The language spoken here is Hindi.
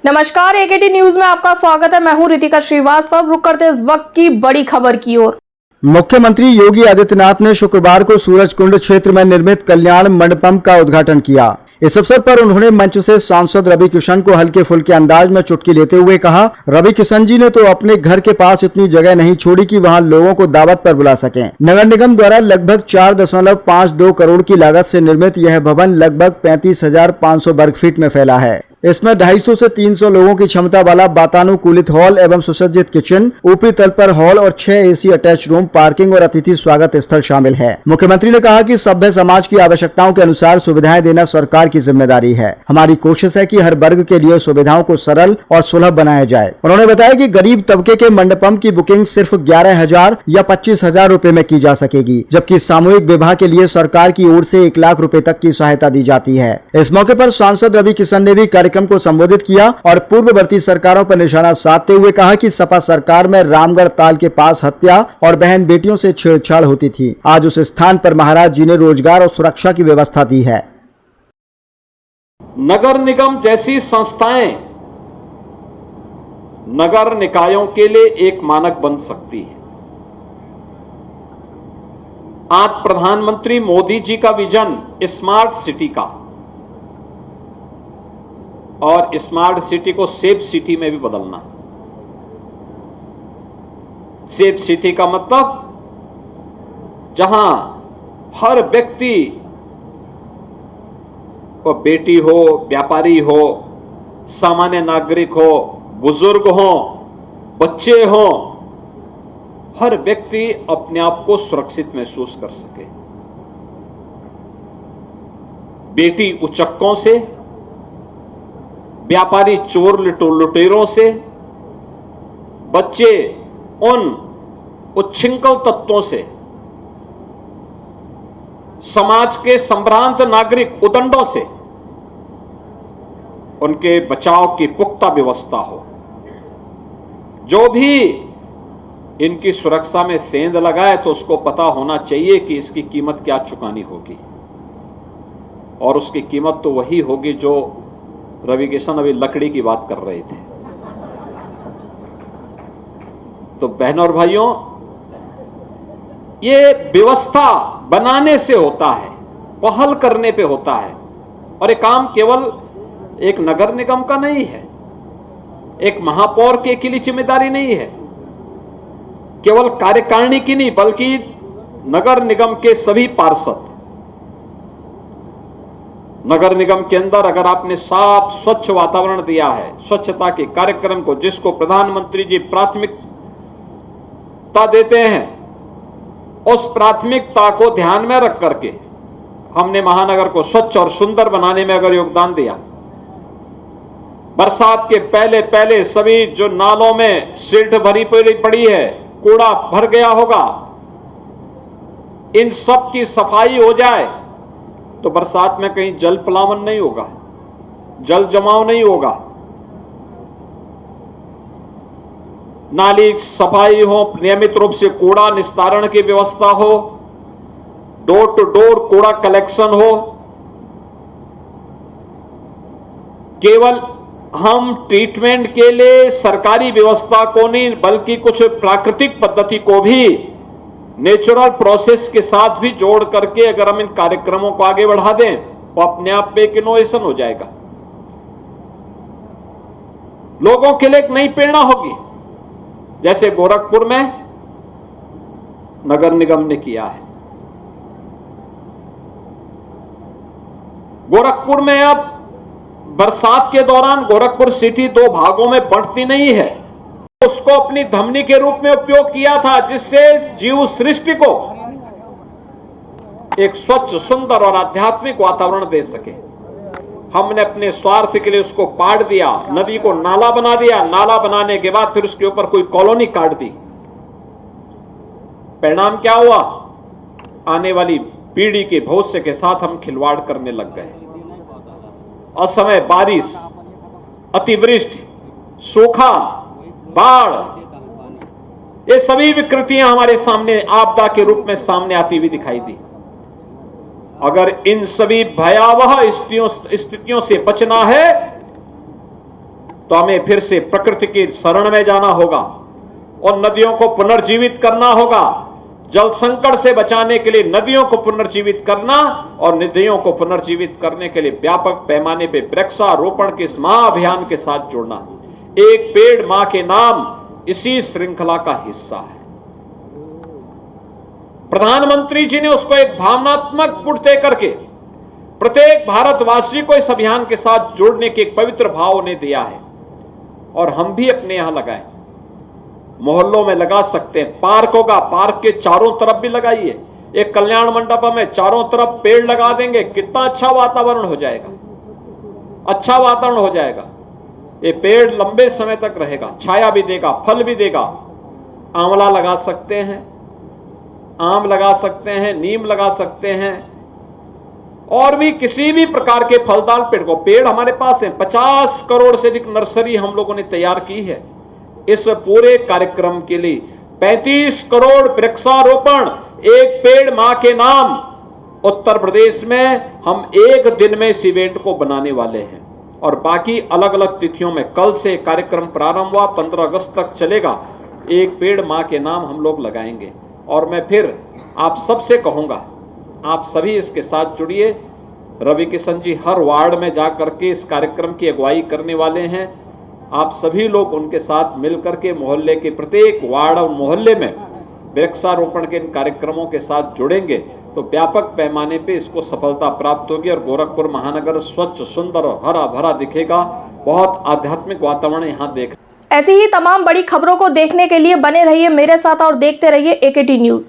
नमस्कार, एकेटी न्यूज में आपका स्वागत है। मैं हूं रितिका श्रीवास्तव। रुक करते इस वक्त की बड़ी खबर की ओर। मुख्यमंत्री योगी आदित्यनाथ ने शुक्रवार को सूरजकुंड क्षेत्र में निर्मित कल्याण मंडपम का उद्घाटन किया। इस अवसर पर उन्होंने मंच से सांसद रवि किशन को हल्के फुल्के अंदाज में चुटकी लेते हुए कहा, रवि किशन जी ने तो अपने घर के पास इतनी जगह नहीं छोड़ी कि वहां लोगों को दावत पर बुला सकें। नगर निगम द्वारा लगभग 4.52 करोड़ की लागत से निर्मित यह भवन लगभग 35,500 वर्ग फीट में फैला है। इसमें 250 से 300 लोगों की क्षमता वाला वातानुकूलित हॉल एवं सुसज्जित किचन, ऊपरी तल पर हॉल और 6 एसी अटैच रूम, पार्किंग और अतिथि स्वागत स्थल शामिल है। मुख्यमंत्री ने कहा कि सभ्य समाज की आवश्यकताओं के अनुसार सुविधाएं देना सरकार की जिम्मेदारी है। हमारी कोशिश है कि हर वर्ग के लिए सुविधाओं को सरल और सुलभ बनाया जाए। उन्होंने बताया कि गरीब तबके के मंडपम की बुकिंग सिर्फ 11,000 या 25,000 रूपए में की जा सकेगी, जबकि सामूहिक विवाह के लिए सरकार की ओर से 1 लाख रूपए तक की सहायता दी जाती है। इस मौके पर सांसद रवि किशन ने भी कार्यक्रम को संबोधित किया और पूर्ववर्ती सरकारों पर निशाना साधते हुए कहा कि सपा सरकार में रामगढ़ ताल के पास हत्या और बहन बेटियों से छेड़छाड़ होती थी। आज उस स्थान पर महाराज जी ने रोजगार और सुरक्षा की व्यवस्था दी है। नगर निगम जैसी संस्थाएं नगर निकायों के लिए एक मानक बन सकती है। आज प्रधानमंत्री मोदी जी का विजन स्मार्ट सिटी का, और स्मार्ट सिटी को सेफ सिटी में भी बदलना। सेफ सिटी का मतलब जहां हर व्यक्ति, वो बेटी हो, व्यापारी हो, सामान्य नागरिक हो, बुजुर्ग हो, बच्चे हो, हर व्यक्ति अपने आप को सुरक्षित महसूस कर सके। बेटी उचक्कों से, व्यापारी चोर लुटेरों से, बच्चे उन उच्छृंखल तत्वों से, समाज के संभ्रांत नागरिक उदंडों से, उनके बचाव की पुख्ता व्यवस्था हो। जो भी इनकी सुरक्षा में सेंध लगाए तो उसको पता होना चाहिए कि इसकी कीमत क्या चुकानी होगी, और उसकी कीमत तो वही होगी जो रवि किशन अभी लकड़ी की बात कर रहे थे। तो बहनों और भाइयों, ये व्यवस्था बनाने से होता है, पहल करने पे होता है। और ये काम केवल एक नगर निगम का नहीं है, एक महापौर के अकेली जिम्मेदारी नहीं है, केवल कार्यकारिणी की नहीं, बल्कि नगर निगम के सभी पार्षद। नगर निगम के अंदर अगर आपने साफ स्वच्छ वातावरण दिया है, स्वच्छता के कार्यक्रम को जिसको प्रधानमंत्री जी प्राथमिकता देते हैं, उस प्राथमिकता को ध्यान में रख करके हमने महानगर को स्वच्छ और सुंदर बनाने में अगर योगदान दिया, बरसात के पहले पहले सभी जो नालों में सिल्ट भरी पड़ी है, कूड़ा भर गया होगा, इन सब की सफाई हो जाए तो बरसात में कहीं जल प्लावन नहीं होगा, जल जमाव नहीं होगा। नाली सफाई हो, नियमित रूप से कूड़ा निस्तारण की व्यवस्था हो, डोर टू डोर कूड़ा कलेक्शन हो। केवल हम ट्रीटमेंट के लिए सरकारी व्यवस्था को नहीं, बल्कि कुछ प्राकृतिक पद्धति को भी, नेचुरल प्रोसेस के साथ भी जोड़ करके अगर हम इन कार्यक्रमों को आगे बढ़ा दें तो अपने आप में एक इनोवेशन हो जाएगा, लोगों के लिए एक नई प्रेरणा होगी। जैसे गोरखपुर में नगर निगम ने किया है। गोरखपुर में अब बरसात के दौरान गोरखपुर सिटी 2 भागों में बंटती नहीं है, उसको अपनी धमनी के रूप में उपयोग किया था, जिससे जीव सृष्टि को एक स्वच्छ, सुंदर और आध्यात्मिक वातावरण दे सके। हमने अपने स्वार्थ के लिए उसको काट दिया, नदी को नाला बना दिया, नाला बनाने के बाद फिर उसके ऊपर कोई कॉलोनी काट दी। परिणाम क्या हुआ? आने वाली पीढ़ी के भविष्य के साथ हम खिलवाड़ करने लग गए। असमय बारिश, अतिवृष्टि, सूखा, बाढ़, ये सभी विकृतियां हमारे सामने आपदा के रूप में सामने आती हुई दिखाई दी। अगर इन सभी भयावह स्थितियों से बचना है तो हमें फिर से प्रकृति की शरण में जाना होगा और नदियों को पुनर्जीवित करना होगा। जल संकट से बचाने के लिए नदियों को पुनर्जीवित करना और नदियों को पुनर्जीवित करने के लिए व्यापक पैमाने पर वृक्षारोपण के इस महाअभियान के साथ जुड़ना। एक पेड़ मां के नाम इसी श्रृंखला का हिस्सा है। प्रधानमंत्री जी ने उसको एक भावनात्मक पुट दे करके प्रत्येक भारतवासी को इस अभियान के साथ जोड़ने के एक पवित्र भाव उन्हें दिया है और हम भी अपने यहां लगाएं। मोहल्लों में लगा सकते हैं, पार्क होगा, पार्क के चारों तरफ भी लगाइए। एक कल्याण मंडप में चारों तरफ पेड़ लगा देंगे, कितना अच्छा वातावरण हो जाएगा, अच्छा वातावरण हो जाएगा। ये पेड़ लंबे समय तक रहेगा, छाया भी देगा, फल भी देगा। आंवला लगा सकते हैं, आम लगा सकते हैं, नीम लगा सकते हैं और भी किसी भी प्रकार के फलदार पेड़ हमारे पास हैं। 50 करोड़ से अधिक नर्सरी हम लोगों ने तैयार की है। इस पूरे कार्यक्रम के लिए 35 करोड़ वृक्षारोपण, एक पेड़ मां के नाम, उत्तर प्रदेश में हम एक दिन में इस इवेंट को बनाने वाले हैं और बाकी अलग अलग तिथियों में। कल से कार्यक्रम प्रारंभ हुआ, 15 अगस्त तक चलेगा। एक पेड़ मां के नाम हम लोग लगाएंगे और मैं फिर आप सबसे कहूंगा, आप सभी इसके साथ जुड़िए। रवि किशन जी हर वार्ड में जाकर के इस कार्यक्रम की अगुवाई करने वाले हैं। आप सभी लोग उनके साथ मिलकर के मोहल्ले के प्रत्येक वार्ड और मोहल्ले में वृक्षारोपण के इन कार्यक्रमों के साथ जुड़ेंगे तो व्यापक पैमाने पे इसको सफलता प्राप्त होगी और गोरखपुर महानगर स्वच्छ, सुंदर और हरा भरा दिखेगा। बहुत आध्यात्मिक वातावरण यहाँ देख। ऐसी ही तमाम बड़ी खबरों को देखने के लिए बने रहिए मेरे साथ और देखते रहिए AKT न्यूज।